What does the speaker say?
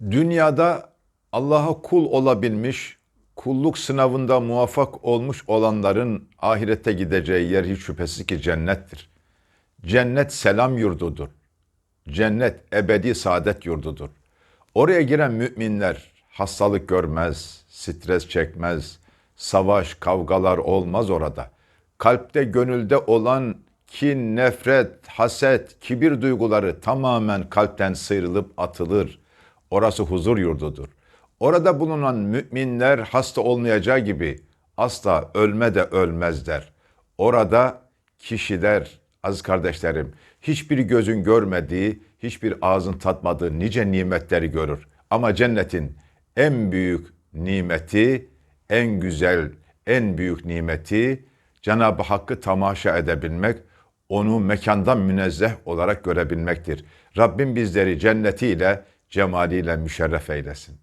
Dünyada Allah'a kul olabilmiş, kulluk sınavında muvaffak olmuş olanların ahirete gideceği yer hiç şüphesiz ki cennettir. Cennet selam yurdudur. Cennet ebedi saadet yurdudur. Oraya giren müminler hastalık görmez, stres çekmez, savaş, kavgalar olmaz orada. Kalpte, gönülde olan kin, nefret, haset, kibir duyguları tamamen kalpten sıyrılıp atılır. Orası huzur yurdudur. Orada bulunan müminler hasta olmayacağı gibi asla ölme de ölmezler. Orada kişiler, aziz kardeşlerim, hiçbir gözün görmediği, hiçbir ağzın tatmadığı nice nimetleri görür. Ama cennetin en büyük nimeti, en güzel, en büyük nimeti Cenab-ı Hakk'ı tamaşa edebilmek, onu mekandan münezzeh olarak görebilmektir. Rabbim bizleri cennetiyle, cemaliyle müşerref eylesin.